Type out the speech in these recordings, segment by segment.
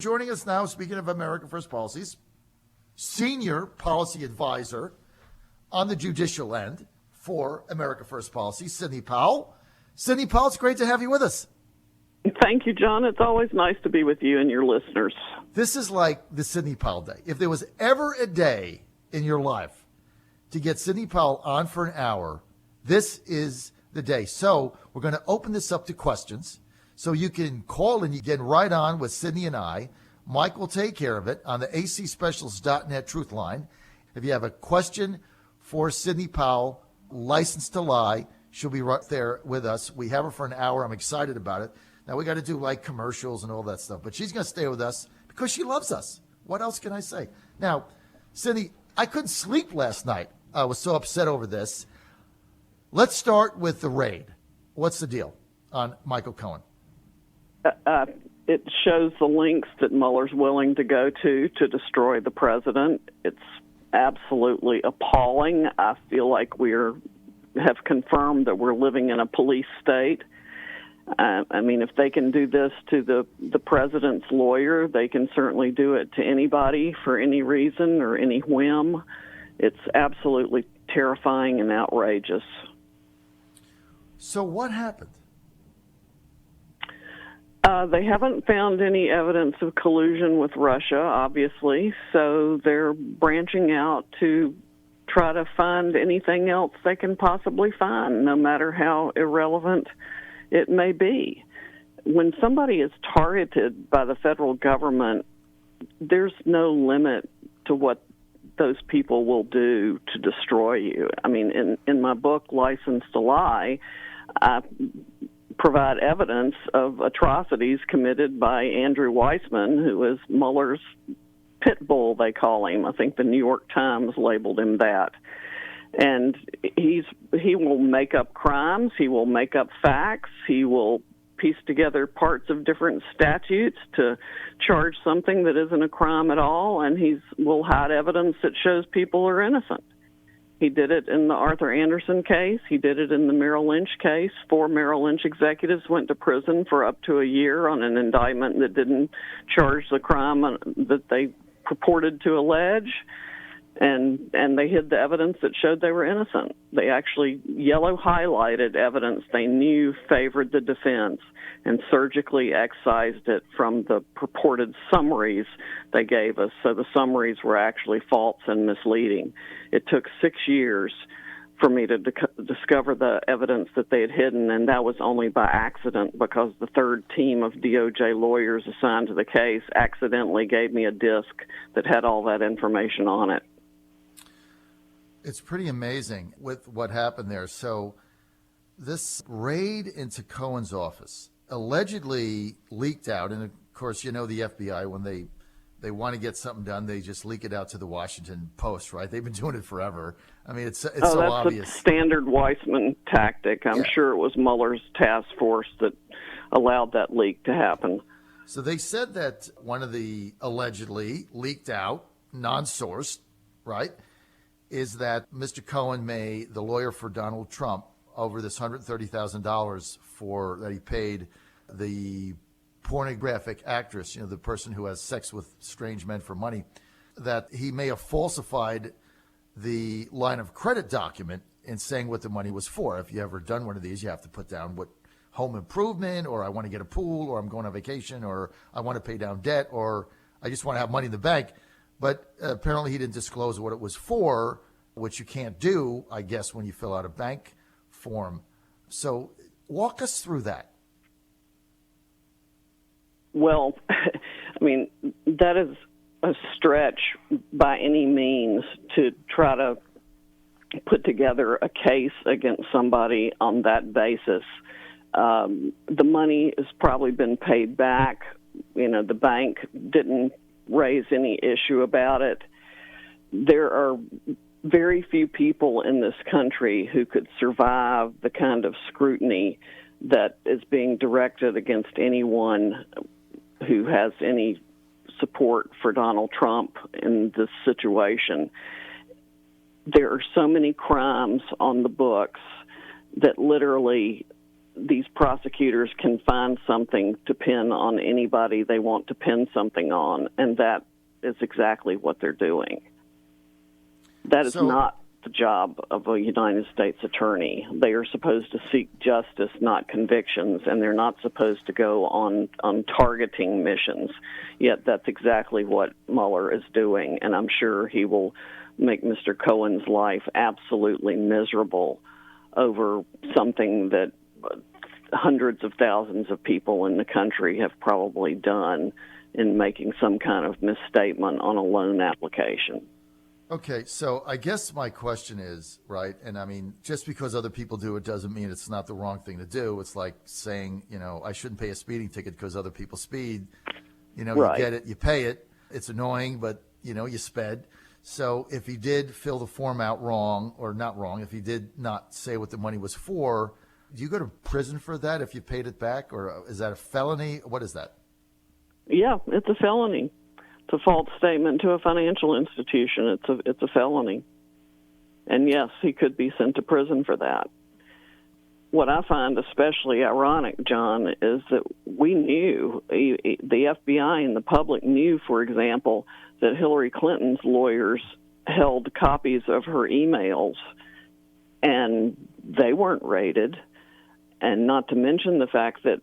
Joining us now, speaking of America First Policies, Senior Policy Advisor on the judicial end for America First Policy, Sidney Powell. Sidney Powell, it's great to have you with us. Thank you, John. It's always nice to be with you and your listeners. This is like the Sidney Powell Day. If there was ever a day in your life to get Sidney Powell on for an hour, this is the day. So we're going to open this up to questions. So you can call and you get right on with Sidney and I. Mike will take care of it on the acspecialist.net truth line. If you have a question for Sidney Powell, licensed to lie, she'll be right there with us. We have her for an hour. I'm excited about it. Now, we got to do like commercials and all that stuff, but she's going to stay with us because she loves us. What else can I say? Now, Sidney, I couldn't sleep last night. I was so upset over this. Let's start with the raid. What's the deal on Michael Cohen? It shows the lengths that Mueller's willing to go to destroy the president. It's absolutely appalling. I feel like have confirmed that we're living in a police state. I mean, if they can do this to the president's lawyer, they can certainly do it to anybody for any reason or any whim. It's absolutely terrifying and outrageous. So what happened? They haven't found any evidence of collusion with Russia, obviously, so they're branching out to try to find anything else they can possibly find, no matter how irrelevant it may be. When somebody is targeted by the federal government, there's no limit to what those people will do to destroy you. I mean, in my book, License to Lie, I provide evidence of atrocities committed by Andrew Weissman, who is Mueller's pit bull, they call him. I think the New York Times labeled him that. And he will make up crimes, he will make up facts, he will piece together parts of different statutes to charge something that isn't a crime at all, and he will hide evidence that shows people are innocent. He did it in the Arthur Anderson case. He did it in the Merrill Lynch case. 4 Merrill Lynch executives went to prison for up to a year on an indictment that didn't charge the crime that they purported to allege. And they hid the evidence that showed they were innocent. They actually yellow highlighted evidence they knew favored the defense and surgically excised it from the purported summaries they gave us. So the summaries were actually false and misleading. It took 6 years for me to discover the evidence that they had hidden, and that was only by accident because the third team of DOJ lawyers assigned to the case accidentally gave me a disk that had all that information on it. It's pretty amazing with what happened there. So this raid into Cohen's office allegedly leaked out. And, of course, you know the FBI, when they want to get something done, they just leak it out to the Washington Post, right? They've been doing it forever. I mean, it's so obvious. That's a standard Weissman tactic. I'm sure it was Mueller's task force that allowed that leak to happen. So they said that one of the allegedly leaked out, non-sourced, right, is that Mr. Cohen the lawyer for Donald Trump, over this $130,000 that he paid the pornographic actress, the person who has sex with strange men for money, that he may have falsified the line of credit document in saying what the money was for. If you ever done one of these, you have to put down what home improvement, or I want to get a pool, or I'm going on vacation, or I want to pay down debt, or I just want to have money in the bank. But apparently he didn't disclose what it was for, which you can't do, I guess, when you fill out a bank form. So walk us through that. Well, I mean, that is a stretch by any means to try to put together a case against somebody on that basis. The money has probably been paid back. The bank didn't raise any issue about it. There are very few people in this country who could survive the kind of scrutiny that is being directed against anyone who has any support for Donald Trump in this situation. There are so many crimes on the books that literally these prosecutors can find something to pin on anybody they want to pin something on, and that is exactly what they're doing. That is not the job of a United States attorney. They are supposed to seek justice, not convictions, and they're not supposed to go on targeting missions. Yet that's exactly what Mueller is doing, and I'm sure he will make Mr. Cohen's life absolutely miserable over something that hundreds of thousands of people in the country have probably done in making some kind of misstatement on a loan application. Okay, so I guess my question is, right, and I mean, just because other people do it doesn't mean it's not the wrong thing to do. It's like saying, I shouldn't pay a speeding ticket because other people speed. Right. You get it, you pay it. It's annoying, but, you sped. So if he did fill the form out wrong, or not wrong, if he did not say what the money was for, do you go to prison for that if you paid it back, or is that a felony? What is that? Yeah, it's a felony. It's a false statement to a financial institution. It's a felony. And yes, he could be sent to prison for that. What I find especially ironic, John, is that we knew, the FBI and the public knew, for example, that Hillary Clinton's lawyers held copies of her emails, and they weren't raided. And not to mention the fact that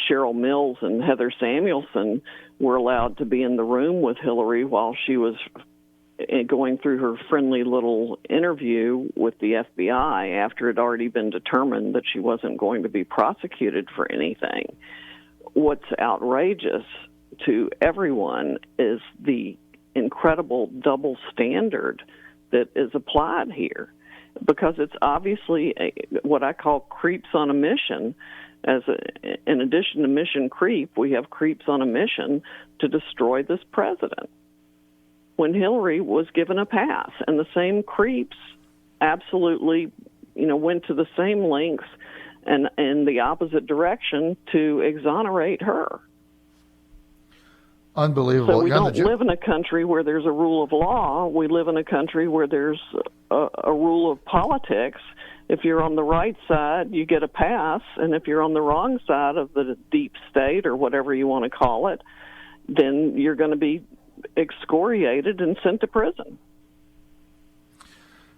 Cheryl Mills and Heather Samuelson were allowed to be in the room with Hillary while she was going through her friendly little interview with the FBI after it had already been determined that she wasn't going to be prosecuted for anything. What's outrageous to everyone is the incredible double standard that is applied here, because it's obviously what I call creeps on a mission. In addition to mission creep, we have creeps on a mission to destroy this president. When Hillary was given a pass, and the same creeps absolutely, went to the same lengths and in the opposite direction to exonerate her. Unbelievable. So we don't live in a country where there's a rule of law. We live in a country where there's a rule of politics. If you're on the right side, you get a pass, and if you're on the wrong side of the deep state, or whatever you want to call it, then you're going to be excoriated and sent to prison.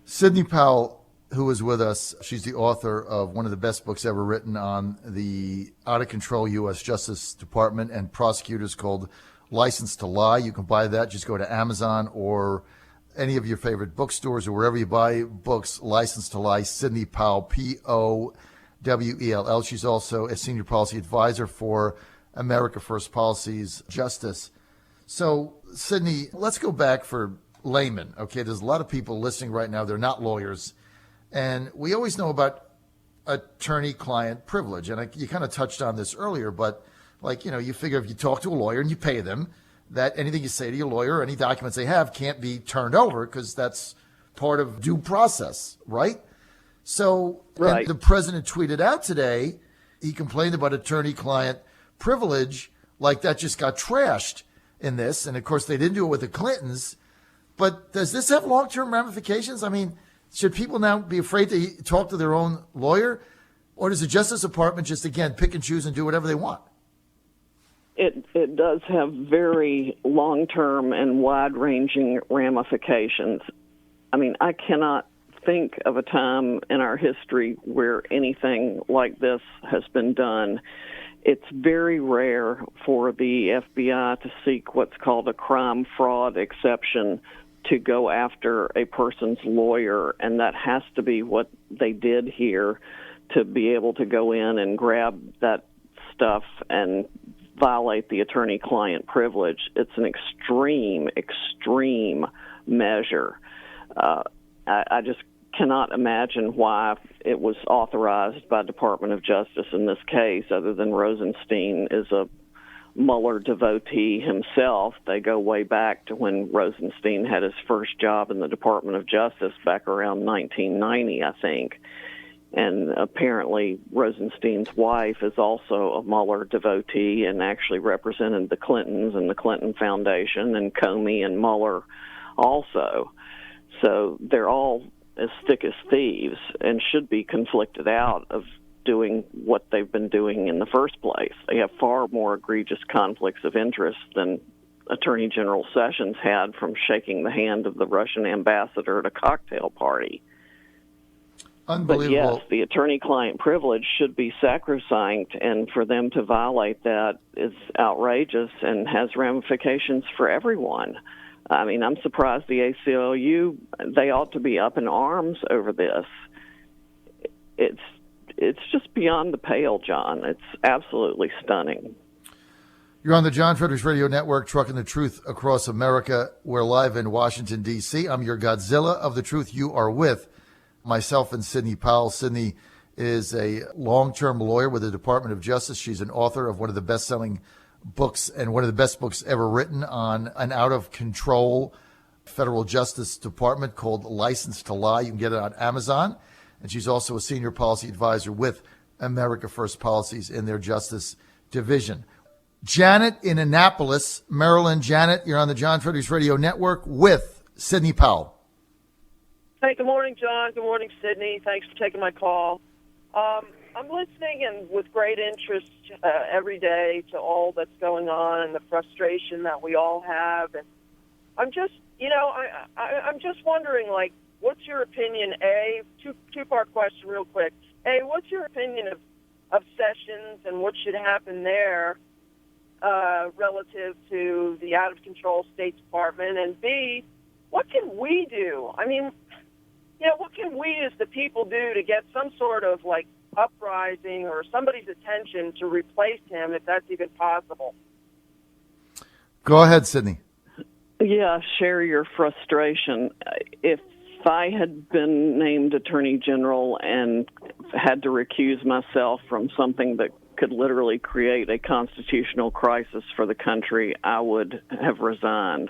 Sidney Powell, who is with us, she's the author of one of the best books ever written on the out-of-control U.S. Justice Department and prosecutors, called License to Lie. You can buy that. Just go to Amazon or any of your favorite bookstores, or wherever you buy books. License to Lie, Sidney Powell, Powell. She's also a senior policy advisor for America First Policy's Justice. So, Sidney, let's go back for laymen. Okay, there's a lot of people listening right now. They're not lawyers. And we always know about attorney-client privilege. And you kind of touched on this earlier, but you figure if you talk to a lawyer and you pay them, that anything you say to your lawyer, any documents they have, can't be turned over, because that's part of due process, right? So right. The president tweeted out today, he complained about attorney-client privilege, like that just got trashed in this. And, of course, they didn't do it with the Clintons. But does this have long-term ramifications? I mean, should people now be afraid to talk to their own lawyer? Or does the Justice Department just, again, pick and choose and do whatever they want? It does have very long-term and wide-ranging ramifications. I mean, I cannot think of a time in our history where anything like this has been done. It's very rare for the FBI to seek what's called a crime fraud exception to go after a person's lawyer, and that has to be what they did here, to be able to go in and grab that stuff and violate the attorney-client privilege. It's an extreme measure. I just cannot imagine why it was authorized by Department of Justice in this case, other than Rosenstein is a Mueller devotee himself. They go way back to when Rosenstein had his first job in the Department of Justice back around 1990, I think. And apparently Rosenstein's wife is also a Mueller devotee and actually represented the Clintons and the Clinton Foundation, and Comey and Mueller also. So they're all as thick as thieves and should be conflicted out of doing what they've been doing in the first place. They have far more egregious conflicts of interest than Attorney General Sessions had from shaking the hand of the Russian ambassador at a cocktail party. Unbelievable. But yes, the attorney-client privilege should be sacrosanct, and for them to violate that is outrageous and has ramifications for everyone. I mean, I'm surprised the ACLU, they ought to be up in arms over this. It's just beyond the pale, John. It's absolutely stunning. You're on the John Fredericks Radio Network, trucking the truth across America. We're live in Washington, D.C. I'm your Godzilla of the truth. You are with myself and Sidney Powell. Sidney is a long-term lawyer with the Department of Justice. She's an author of one of the best-selling books and one of the best books ever written on an out-of-control federal justice department called License to Lie. You can get it on Amazon. And she's also a senior policy advisor with America First Policies in their Justice Division. Janet in Annapolis, Maryland. Janet, you're on the John Fredericks Radio Network with Sidney Powell. Hey, good morning, John. Good morning, Sidney. Thanks for taking my call. I'm listening and with great interest every day to all that's going on and the frustration that we all have. And I'm just, I'm just wondering, like, what's your opinion? Two-part question, real quick. What's your opinion of Sessions and what should happen there relative to the out-of-control State Department? And B, what can we do? I mean, what can we as the people do to get some sort of, like, uprising or somebody's attention to replace him, if that's even possible? Go ahead, Sidney. Yeah, share your frustration. If I had been named Attorney General and had to recuse myself from something that could literally create a constitutional crisis for the country, I would have resigned.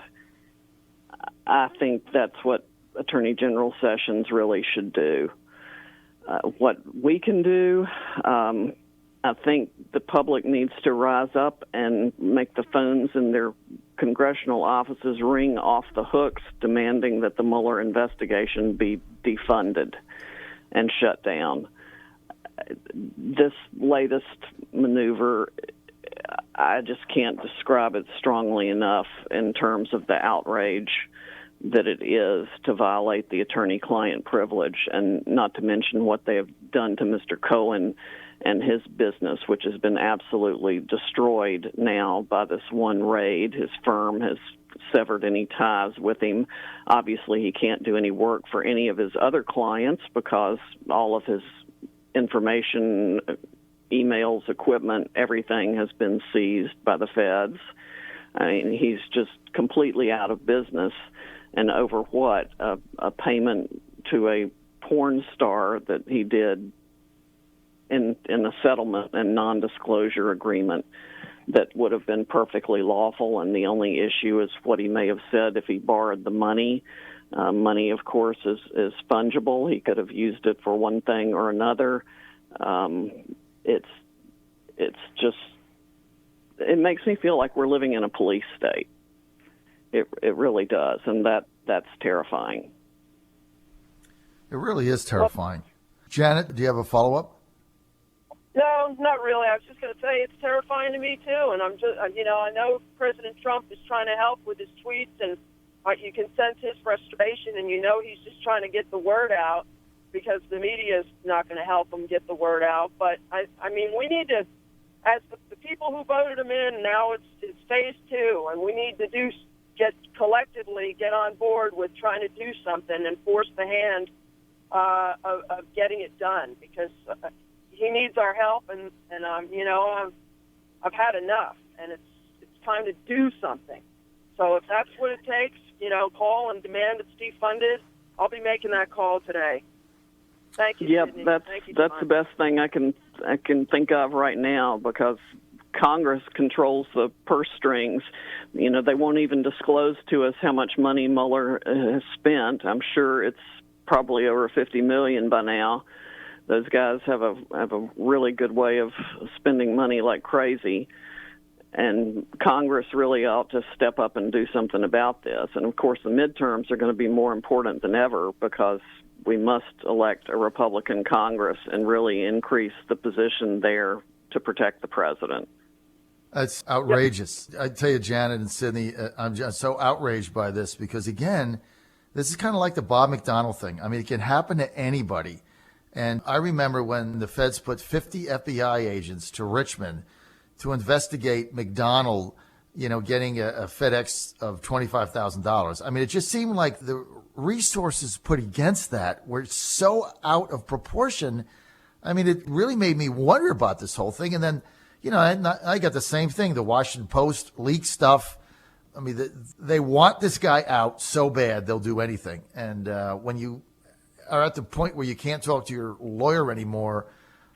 I think that's what Attorney General Sessions really should do. What we can do, I think the public needs to rise up and make the phones in their congressional offices ring off the hooks, demanding that the Mueller investigation be defunded and shut down. This latest maneuver, I just can't describe it strongly enough in terms of the outrage that it is to violate the attorney-client privilege, and not to mention what they have done to Mr. Cohen and his business, which has been absolutely destroyed now by this one raid. His firm has severed any ties with him. Obviously, he can't do any work for any of his other clients because all of his information, emails, equipment, everything has been seized by the feds. I mean, he's just completely out of business. And over what? A payment to a porn star that he did in a settlement and non-disclosure agreement that would have been perfectly lawful, and the only issue is what he may have said if he borrowed the money. Money, of course, is fungible. He could have used it for one thing or another. It's just, it makes me feel like we're living in a police state. It really does, and that's terrifying. It really is terrifying. Janet, do you have a follow-up? No, not really. I was just going to say it's terrifying to me, too. And I'm just, I know President Trump is trying to help with his tweets, and you can sense his frustration, and he's just trying to get the word out because the media is not going to help him get the word out. But, I mean, we need to, as the people who voted him in, now it's phase 2, and we need to collectively get on board with trying to do something and force the hand of getting it done, because he needs our help, and I've had enough, and it's time to do something. So if that's what it takes, call and demand it's defunded, I'll be making that call today. Thank you. Yep, Sidney. that's John. the best thing I can think of right now, because Congress controls the purse strings. They won't even disclose to us how much money Mueller has spent. I'm sure it's probably over $50 million by now. Those guys have a really good way of spending money like crazy, and Congress really ought to step up and do something about this. And of course, the midterms are going to be more important than ever, because we must elect a Republican Congress and really increase the position there to protect the president. That's outrageous. I tell you, Janet and Sidney, I'm just so outraged by this because, again, this is kind of like the Bob McDonnell thing. I mean, it can happen to anybody. And I remember when the feds put 50 FBI agents to Richmond to investigate McDonnell, getting a FedEx of $25,000. I mean, it just seemed like the resources put against that were so out of proportion. I mean, it really made me wonder about this whole thing. And then, I got the same thing. The Washington Post leaked stuff. I mean, they want this guy out so bad, they'll do anything. And when you are at the point where you can't talk to your lawyer anymore,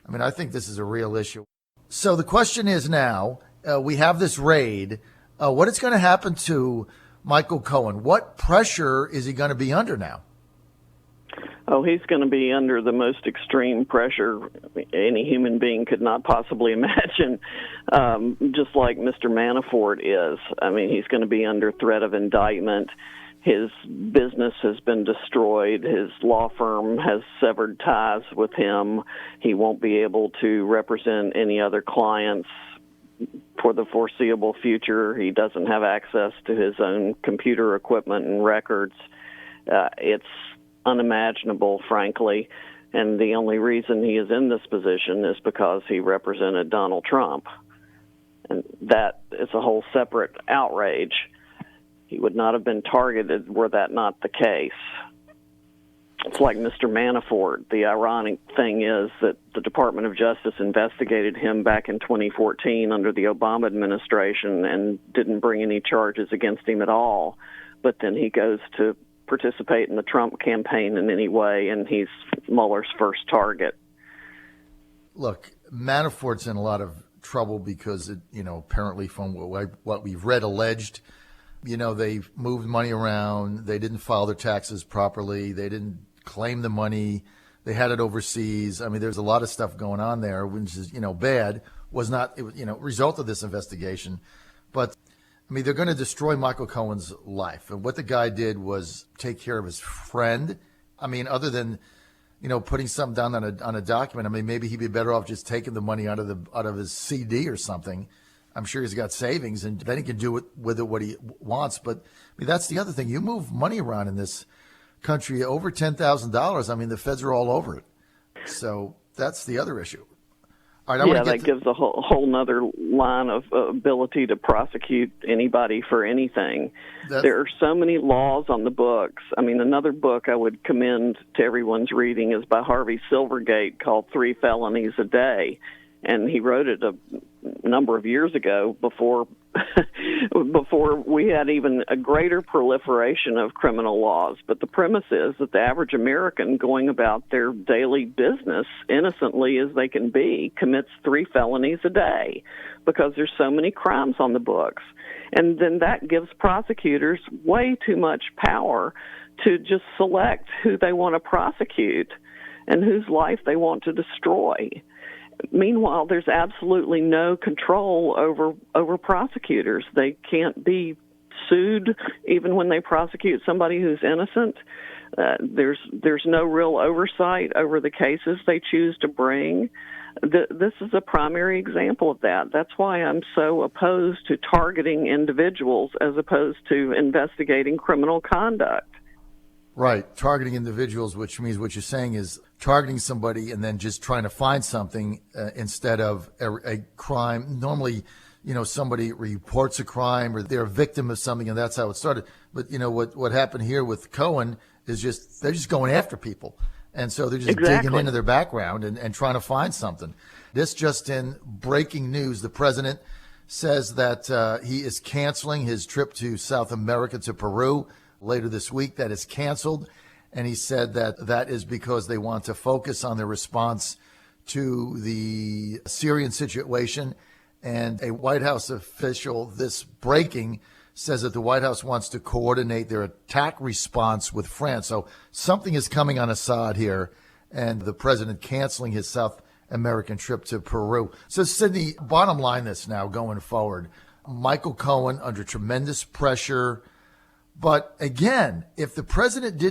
I mean, I think this is a real issue. So the question is now, we have this raid. What is going to happen to Michael Cohen? What pressure is he going to be under now? Oh, he's going to be under the most extreme pressure any human being could not possibly imagine, just like Mr. Manafort is. I mean, he's going to be under threat of indictment. His business has been destroyed. His law firm has severed ties with him. He won't be able to represent any other clients for the foreseeable future. He doesn't have access to his own computer equipment and records. It's unimaginable, frankly, and the only reason he is in this position is because he represented Donald Trump, and that is a whole separate outrage. He would not have been targeted were that not the case. It's like Mr. Manafort. The ironic thing is that the Department of Justice investigated him back in 2014 under the Obama administration and didn't bring any charges against him at all, but then he goes to participate in the Trump campaign in any way, and he's Mueller's first target. Look, Manafort's in a lot of trouble because, apparently from what we've read alleged, they moved money around. They didn't file their taxes properly. They didn't claim the money. They had it overseas. I mean, there's a lot of stuff going on there, which is, bad. Was not, result of this investigation. But I mean, they're going to destroy Michael Cohen's life. And what the guy did was take care of his friend. I mean, other than, putting something down on a document, I mean, maybe he'd be better off just taking the money out of his CD or something. I'm sure he's got savings, and then he can do with it what he wants. But I mean, that's the other thing. You move money around in this country over $10,000. I mean, the feds are all over it. So that's the other issue. All right, that gives a whole nother line of ability to prosecute anybody for anything. There are so many laws on the books. I mean, another book I would commend to everyone's reading is by Harvey Silvergate called 3 Felonies a Day. And he wrote it a number of years ago before we had even a greater proliferation of criminal laws. But the premise is that the average American, going about their daily business innocently as they can be, commits 3 felonies a day because there's so many crimes on the books. And then that gives prosecutors way too much power to just select who they want to prosecute and whose life they want to destroy. Meanwhile, there's absolutely no control over prosecutors. They can't be sued even when they prosecute somebody who's innocent. There's no real oversight over the cases they choose to bring. This is a primary example of that. That's why I'm so opposed to targeting individuals as opposed to investigating criminal conduct. Right, targeting individuals, which means what you're saying is targeting somebody and then just trying to find something instead of a crime. Normally, somebody reports a crime or they're a victim of something, and that's how it started. But, what happened here with Cohen is they're just going after people. And so they're just digging into their background and trying to find something. This just in breaking news, the president says that he is canceling his trip to South America, to Peru, later this week. That is canceled. And he said that is because they want to focus on their response to the Syrian situation. And a White House official, this breaking, says that the White House wants to coordinate their attack response with France. So something is coming on Assad here, and the president canceling his South American trip to Peru. So, Sidney, bottom line this now going forward. Michael Cohen under tremendous pressure. But again, if the president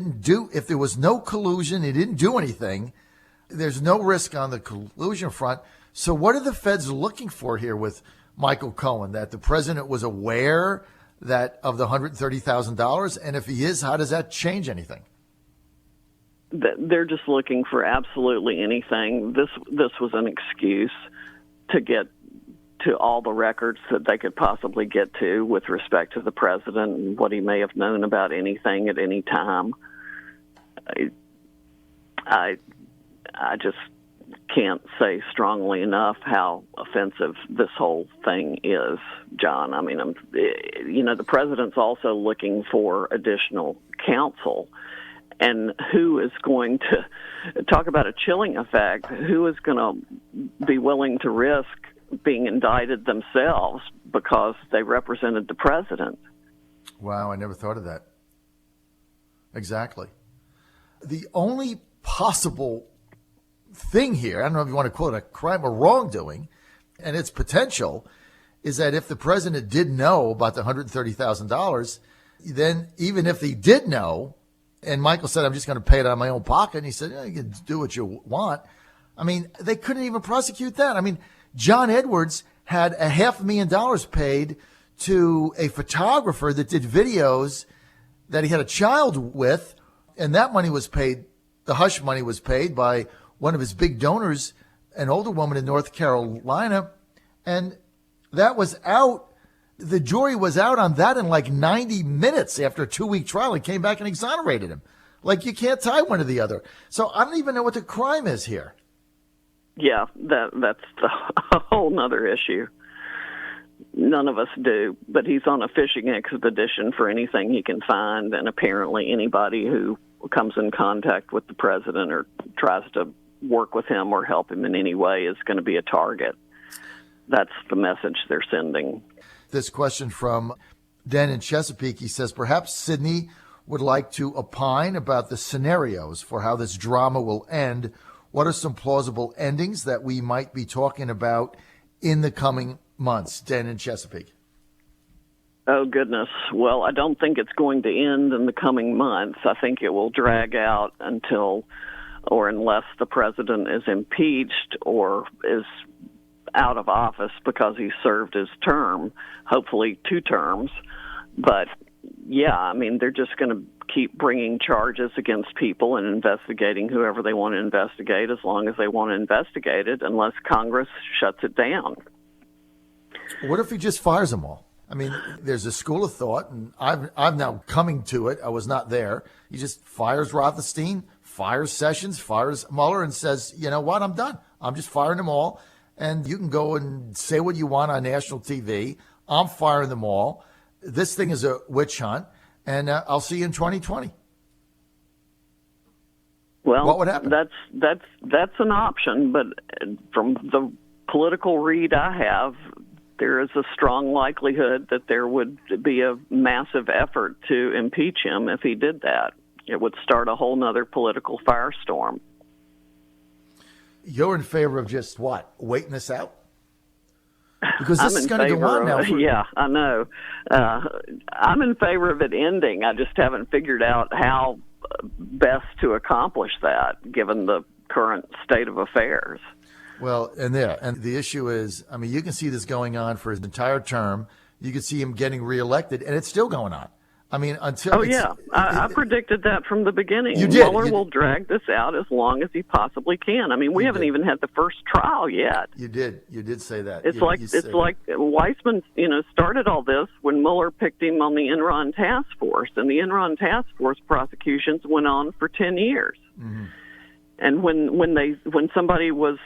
if there was no collusion, he didn't do anything, there's no risk on the collusion front. So what are the feds looking for here with Michael Cohen? That the president was aware that of the $130,000? And if he is, how does that change anything? They're just looking for absolutely anything. This was an excuse to get to all the records that they could possibly get to with respect to the president and what he may have known about anything at any time. I just can't say strongly enough how offensive this whole thing is, John. I mean, the president's also looking for additional counsel. And who is going to talk about a chilling effect? Who is going to be willing to risk being indicted themselves because they represented the president? Wow, I never thought of that. Exactly. The only possible thing here, I don't know if you want to call it a crime or wrongdoing, and its potential, is that if the president did know about the $130,000, then even if he did know, and Michael said, I'm just going to pay it out of my own pocket, and he said, yeah, you can do what you want. I mean, they couldn't even prosecute that. I mean, John Edwards had $500,000 paid to a photographer that did videos that he had a child with, and that money was paid, the hush money was paid by one of his big donors, an older woman in North Carolina, and that was out. The jury was out on that in like 90 minutes after a 2-week trial and came back and exonerated him. Like, you can't tie one to the other. So I don't even know what the crime is here. Yeah, that's a whole nother issue. None of us do, but he's on a fishing expedition for anything he can find, and apparently anybody who comes in contact with the president or tries to work with him or help him in any way is going to be a target. That's the message they're sending. This question from Dan in Chesapeake. He says, perhaps Sidney would like to opine about the scenarios for how this drama will end. What are some plausible endings that we might be talking about in the coming months? Dan in Chesapeake. Oh, goodness. Well, I don't think it's going to end in the coming months. I think it will drag out until or unless the president is impeached or is out of office because he served his term, hopefully 2 terms. But, yeah, I mean, they're just going to keep bringing charges against people and investigating whoever they want to investigate as long as they want to investigate it, unless Congress shuts it down. What if he just fires them all? I mean, there's a school of thought, and I'm now coming to it. I was not there. He just fires Rothstein, fires Sessions, fires Mueller, and says, you know what, I'm done. I'm just firing them all. And you can go and say what you want on national TV. I'm firing them all. This thing is a witch hunt, and I'll see you in 2020. Well, what would happen? That's an option, but from the political read I have, there is a strong likelihood that there would be a massive effort to impeach him if he did that. It would start a whole nother political firestorm. You're in favor of just what? Waiting this out? Because this is going to go on now. Yeah, I know. I'm in favor of it ending. I just haven't figured out how best to accomplish that, given the current state of affairs. Well, and the issue is, I mean, you can see this going on for his entire term. You can see him getting reelected, and it's still going on. I mean, until I predicted that from the beginning. You did. Mueller will drag this out as long as he possibly can. I mean, we haven't even had the first trial yet. You did say that. It's like Weissman, started all this when Mueller picked him on the Enron task force, and the Enron task force prosecutions went on for 10 years. Mm-hmm. And when somebody was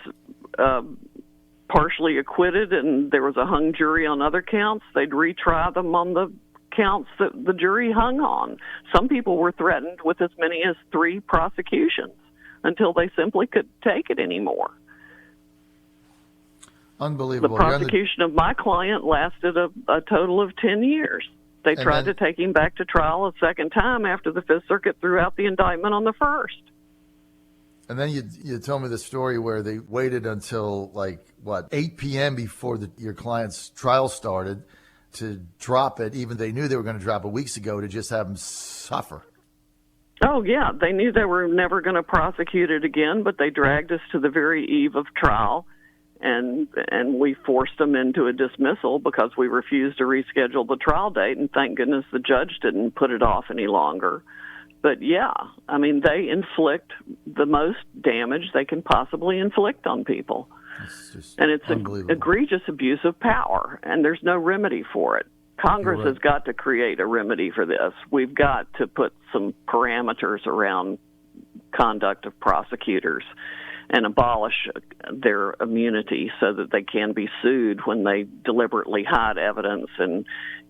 partially acquitted and there was a hung jury on other counts, they'd retry them on the counts that the jury hung on. Some people were threatened with as many as 3 prosecutions until they simply couldn't take it anymore. Unbelievable. The prosecution of my client lasted a total of 10 years. They tried to take him back to trial a second time after the Fifth Circuit threw out the indictment on the first. And then you told me the story where they waited until 8 p.m. before your client's trial started to drop it, even they knew they were going to drop it weeks ago, to just have them suffer. Oh, yeah. They knew they were never going to prosecute it again, but they dragged us to the very eve of trial, and we forced them into a dismissal because we refused to reschedule the trial date, and thank goodness the judge didn't put it off any longer. But, yeah, I mean, they inflict the most damage they can possibly inflict on people. And it's an egregious abuse of power, and there's no remedy for it. Congress has got to create a remedy for this. We've got to put some parameters around conduct of prosecutors and abolish their immunity so that they can be sued when they deliberately hide evidence and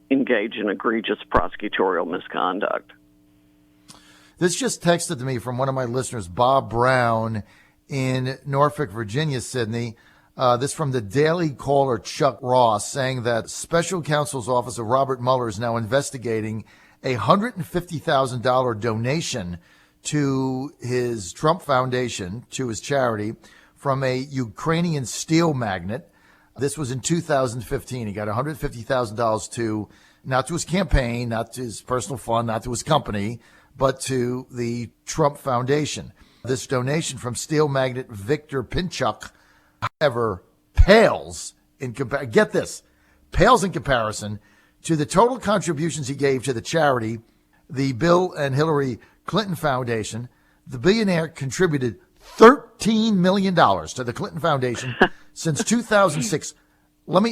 engage in egregious prosecutorial misconduct. This just texted to me from one of my listeners, Bob Brown in Norfolk, Virginia, Sidney. This from the Daily Caller, Chuck Ross, saying that Special Counsel's Office of Robert Mueller is now investigating a $150,000 donation to his Trump Foundation, to his charity, from a Ukrainian steel magnate. This was in 2015. He got $150,000 to, not to his campaign, not to his personal fund, not to his company, but to the Trump Foundation. This donation from steel magnate Victor Pinchuk, however, pales in comparison to the total contributions he gave to the charity, the Bill and Hillary Clinton Foundation. The billionaire contributed $13 million to the Clinton Foundation since 2006.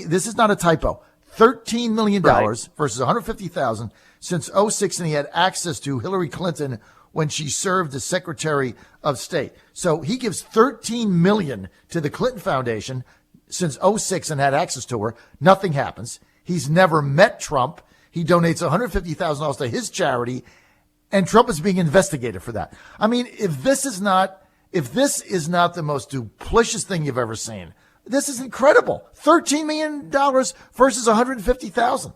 This is not a typo. $13 million versus $150,000 since 2006, and he had access to Hillary Clinton when she served as Secretary of State. So he gives $13 million to the Clinton Foundation since 2006 and had access to her. Nothing happens. He's never met Trump. He donates $150,000 to his charity, and Trump is being investigated for that. I mean, if this is not the most duplicitous thing you've ever seen, this is incredible. $13 million versus $150,000.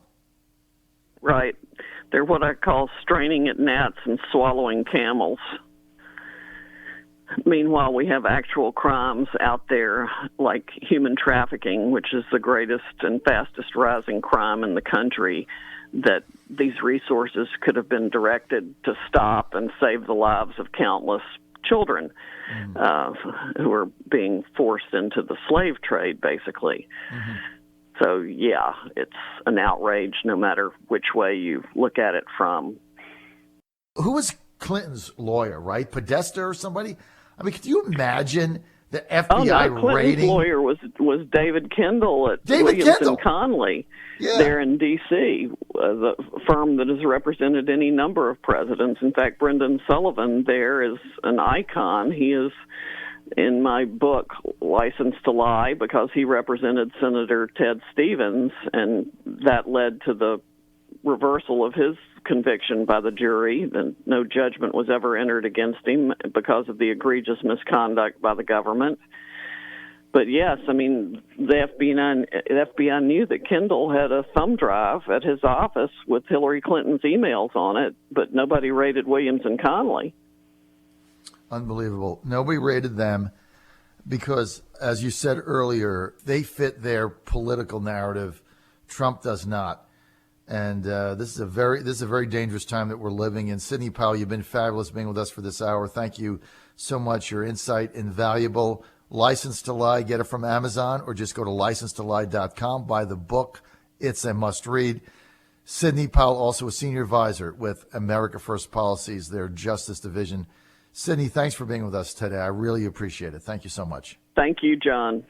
Right. They're what I call straining at gnats and swallowing camels. Meanwhile, we have actual crimes out there like human trafficking, which is the greatest and fastest rising crime in the country, that these resources could have been directed to stop and save the lives of countless children who are being forced into the slave trade, basically. Mm-hmm. So, yeah, it's an outrage no matter which way you look at it from. Who was Clinton's lawyer, right? Podesta or somebody? I mean, could you imagine the FBI Clinton's raiding? Lawyer was David Kendall at Williams & Conley there in D.C., the firm that has represented any number of presidents. In fact, Brendan Sullivan there is an icon. He is, in my book, Licensed to Lie, because he represented Senator Ted Stevens, and that led to the reversal of his conviction by the jury. And no judgment was ever entered against him because of the egregious misconduct by the government. But yes, I mean, the FBI knew that Kendall had a thumb drive at his office with Hillary Clinton's emails on it, but nobody raided Williams and Conley. Unbelievable. Nobody raided them because, as you said earlier, they fit their political narrative. Trump does not. And this is a very dangerous time that we're living in. Sidney Powell, you've been fabulous being with us for this hour. Thank you so much. Your insight invaluable. License to Lie, get it from Amazon or just go to license2lie.com. Buy the book. It's a must read. Sidney Powell, also a senior advisor with America First Policies, their Justice Division. Sidney, thanks for being with us today. I really appreciate it. Thank you so much. Thank you, John.